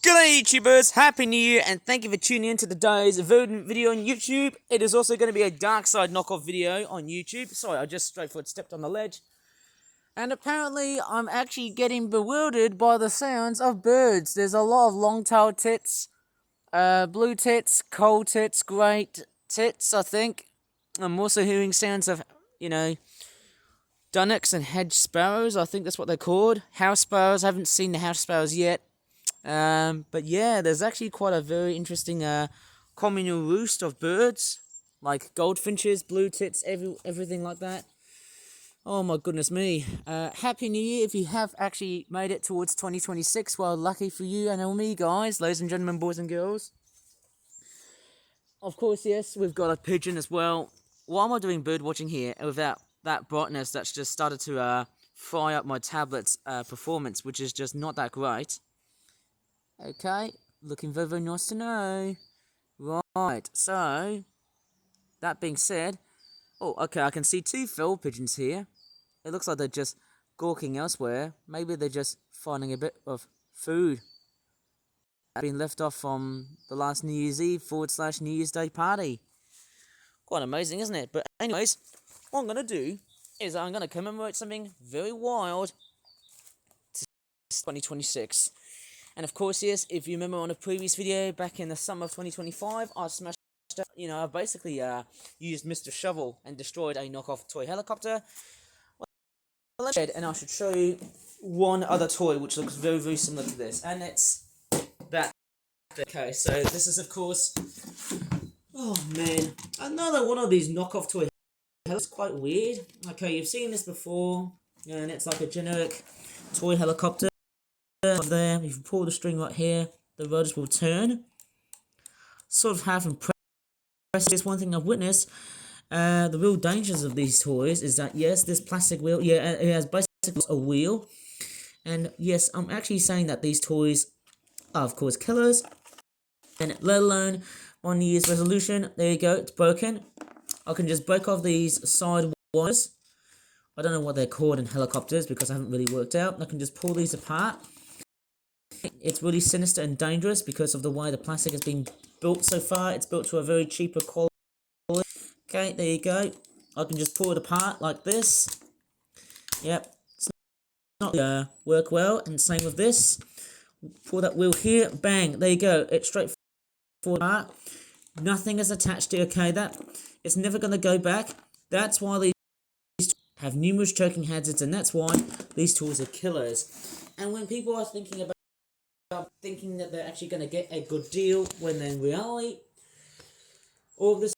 G'day YouTubers, Happy New Year, and thank you for tuning in to today's video on YouTube. It is also going to be a dark side knockoff video on YouTube. Sorry, I just straightforward stepped on the ledge. And apparently, I'm actually getting bewildered by the sounds of birds. There's a lot of long-tailed tits, blue tits, coal tits, great tits, I think. I'm also hearing sounds of, dunnocks and hedge sparrows. I think that's what they're called. House sparrows. I haven't seen the house sparrows yet. But yeah, there's actually quite a very interesting communal roost of birds, like goldfinches, blue tits, everything like that. Oh my goodness me. Happy New Year if you have actually made it towards 2026. Well, lucky for you and me, guys, ladies and gentlemen, boys and girls. Of course, yes, we've got a pigeon as well. Why am I doing bird watching here without that brightness that's just started to fry up my tablet's performance, which is just not that great. Okay, looking very, very nice to know. Right, so, that being said, oh, okay, I can see two feral pigeons here. It looks like they're just gawking elsewhere. Maybe they're just finding a bit of food. Been left off from the last New Year's Eve / New Year's Day party. Quite amazing, isn't it? But anyways, what I'm going to do is I'm going to commemorate something very wild to 2026. And of course, yes, if you remember on a previous video back in the summer of 2025, I smashed up, I basically used Mr. Shovel and destroyed a knockoff toy helicopter. And I should show you one other toy which looks very, very similar to this, and it's that. Okay, so this is, of course, oh man, another one of these knockoff toy helicopters. It's quite weird. Okay, you've seen this before, and it's like a generic toy helicopter. There, if you pull the string right here, the rotors will turn. Sort of half impressed. Just one thing I've witnessed. The real dangers of these toys is that yes, this plastic wheel, yeah, it has basically a wheel, and yes, I'm actually saying that these toys are of course killers, and let alone on New Year's resolution. There you go, it's broken. I can just break off these side wires. I don't know what they're called in helicopters because I haven't really worked out. I can just pull these apart. It's really sinister and dangerous because of the way the plastic has been built so far. It's built to a very cheaper quality. Okay, there you go. I can just pull it apart like this. Yep, it's not work well. And same with this. Pull that wheel here, bang, there you go. It's straight forward. Nothing is attached to it. Okay, that it's never going to go back. That's why these have numerous choking hazards, and that's why these tools are killers. And when people are thinking that they're actually going to get a good deal, when in reality, all of this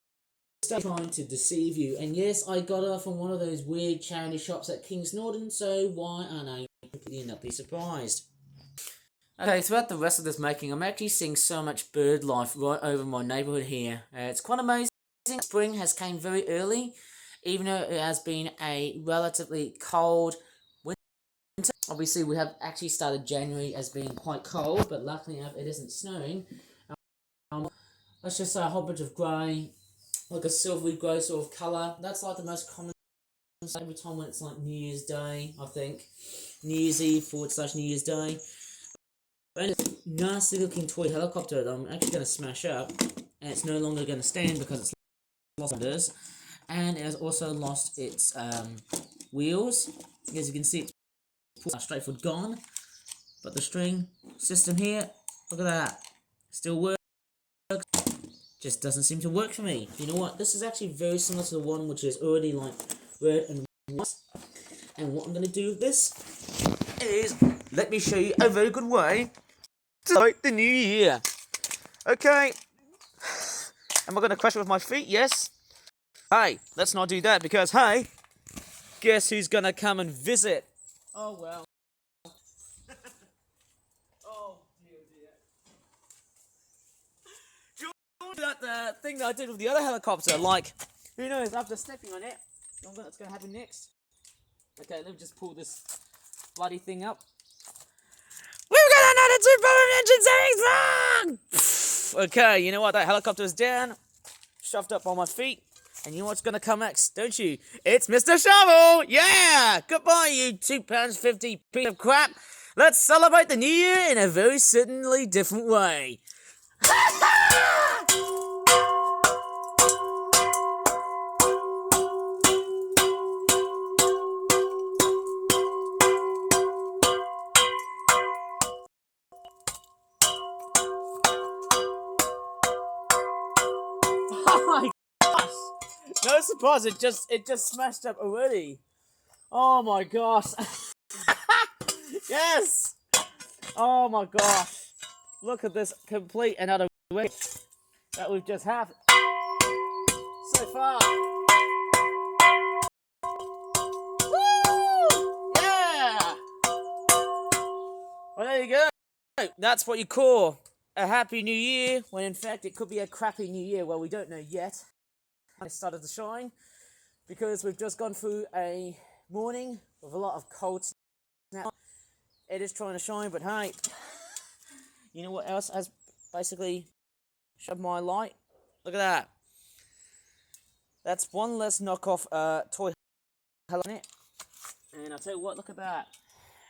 stuff is trying to deceive you. And yes, I got her from one of those weird charity shops at Kings Norton, so why aren't I completely not be surprised? Okay, throughout the rest of this making, I'm actually seeing so much bird life right over my neighbourhood here. It's quite amazing. Spring has came very early, even though it has been a relatively cold winter. Obviously, we have actually started January as being quite cold, but luckily enough, it isn't snowing. Let's just say a whole bunch of grey, like a silvery grey sort of colour. That's like the most common every time when it's like New Year's Day, I think. New Year's Eve / New Year's Day. And it's a nasty looking toy helicopter that I'm actually going to smash up, and it's no longer going to stand because it's lost its, and it has also lost its wheels. As you can see, it's straightforward gone, but the string system here, look at that, still works. Just doesn't seem to work for me. You know what, this is actually very similar to the one which is already like red and white, and what I'm going to do with this is, let me show you a very good way to start the new year. Okay, am I going to crash it with my feet? Yes. Hey, let's not do that because, hey, guess who's going to come and visit? Oh, well. Oh, dear. Do you remember that thing that I did with the other helicopter? Like, who knows, after stepping on it, I don't know what's going to happen next. Okay, let me just pull this bloody thing up. We've got another 2 power engine savings wrong! Okay, you know what? That helicopter is down, shoved up on my feet, and you know what's gonna come next, don't you? It's Mr. Shovel! Yeah! Goodbye, you £2.50 piece of crap! Let's celebrate the new year in a very certainly different way. Oh my gosh! No surprise, it just smashed up already. Oh my gosh! Yes! Oh my gosh! Look at this complete and utter waste that we've just had so far. Woo! Yeah! Well, there you go. That's what you call a happy new year, when in fact it could be a crappy new year. Well, we don't know yet. It started to shine because we've just gone through a morning with a lot of cold now. It is trying to shine, but hey, you know what else has basically shed my light? Look at that. That's one less knockoff toy on it. And I'll tell you what, look at that.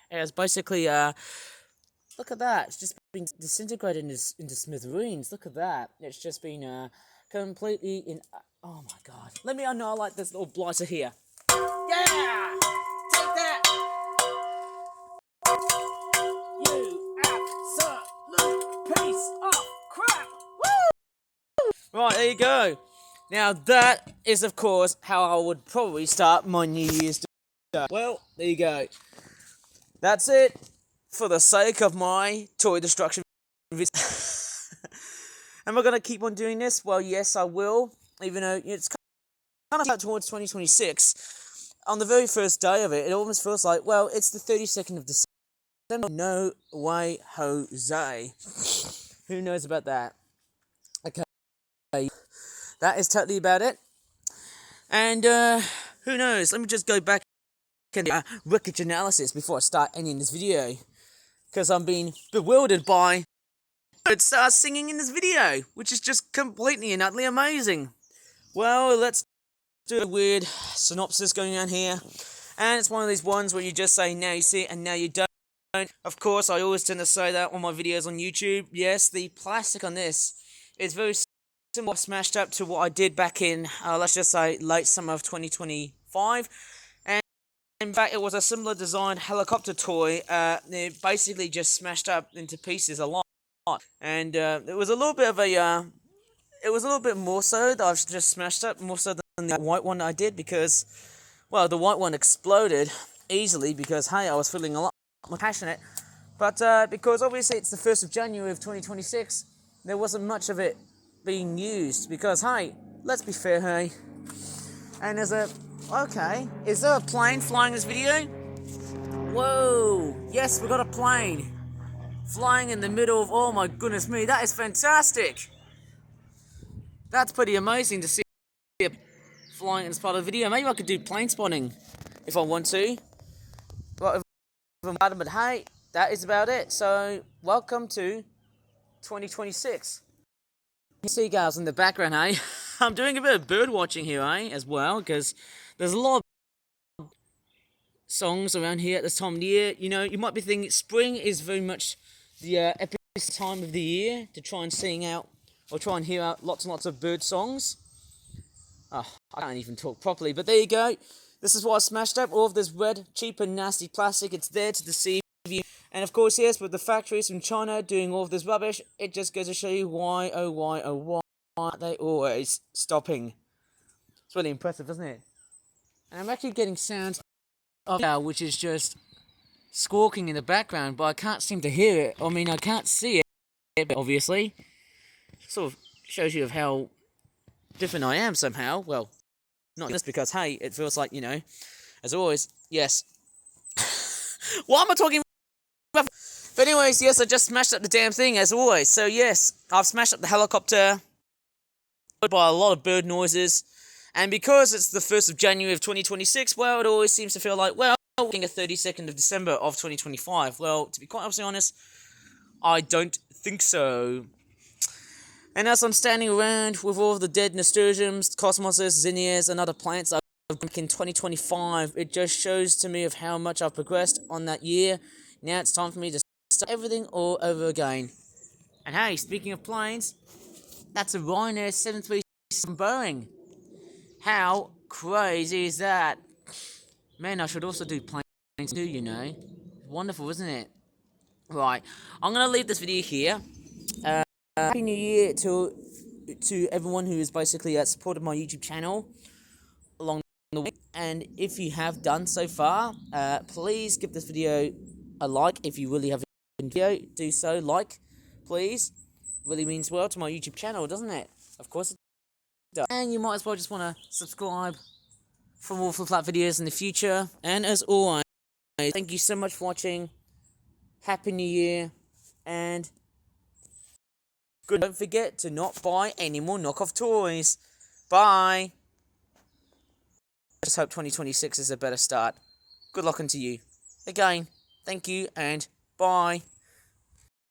It's basically look at that. It's just been disintegrated into smithereens. Look at that. It's just been completely in. Oh my god. Let me annihilate this little blighter here. Yeah! Take that! You absolute piece of crap! Woo! Right, there you go. Now that is, of course, how I would probably start my New Year's Day. Well, there you go. That's it. For the sake of my toy destruction video. Am I going to keep on doing this? Well, yes, I will. Even though it's kind of towards 2026. On the very first day of it, it almost feels like, well, it's the 32nd of December. No way, Jose. Who knows about that? Okay. That is totally about it. And who knows? Let me just go back and wreckage analysis before I start ending this video. Because I'm being bewildered by birds singing in this video, which is just completely and utterly amazing. Well, let's do a weird synopsis going on here. And it's one of these ones where you just say, now you see it and now you don't. Of course, I always tend to say that on my videos on YouTube. Yes, the plastic on this is very similar, smashed up to what I did back in, let's just say, late summer of 2025. And in fact, it was a similar designed helicopter toy. It basically just smashed up into pieces a lot. And it was a little bit of a... it was a little bit more so that I've just smashed up, more so than the white one I did, because, well, the white one exploded easily because, hey, I was feeling a lot more passionate. But because obviously it's the 1st of January of 2026, there wasn't much of it being used because, hey, let's be fair, hey. And there's a... Okay, is there a plane flying this video? Whoa, yes, we got a plane flying in the middle of... Oh my goodness me, that is fantastic. That's pretty amazing to see it flying as part of the video. Maybe I could do plane spotting if I want to. But hey, that is about it. So, welcome to 2026. Seagulls in the background, eh? I'm doing a bit of bird watching here, eh, as well, because there's a lot of songs around here at this time of the year. You know, you might be thinking spring is very much the epic time of the year to try and sing out or try and hear out lots and lots of bird songs. Oh, I can't even talk properly, but there you go. This is what I smashed up, all of this red, cheap and nasty plastic. It's there to deceive you. And of course, yes, with the factories from China doing all of this rubbish, it just goes to show you why, oh why, oh why are they always stopping. It's really impressive, isn't it? And I'm actually getting sounds of now, which is just squawking in the background, but I can't seem to hear it. I mean, I can't see it, but obviously. Sort of shows you of how different I am somehow. Well, not just because, hey, it feels like, you know, as always, yes. What am I talking about? But anyways, yes, I just smashed up the damn thing, as always. So, yes, I've smashed up the helicopter by a lot of bird noises. And because it's the 1st of January of 2026, well, it always seems to feel like, well, we're getting a 32nd of December of 2025. Well, to be quite honest, I don't think so. And as I'm standing around with all of the dead nasturtiums, cosmoses, zinnias, and other plants I've back in 2025, it just shows to me of how much I've progressed on that year Now it's time for me to start everything all over again. And hey, speaking of planes, that's a Ryanair 737 Boeing. How crazy is that? Man, I should also do planes too, you know. Wonderful, isn't it? Right, I'm gonna leave this video here. Happy New Year to everyone who has basically supported my YouTube channel along the way. And if you have done so far, please give this video a like. If you really have enjoyed the video, do so. Like, please. Really means well to my YouTube channel, doesn't it? Of course it does. And you might as well just want to subscribe for more flat videos in the future. And as always, thank you so much for watching. Happy New Year. And don't forget to not buy any more knockoff toys. Bye. I just hope 2026 is a better start. Good luck unto you. Again, thank you and bye.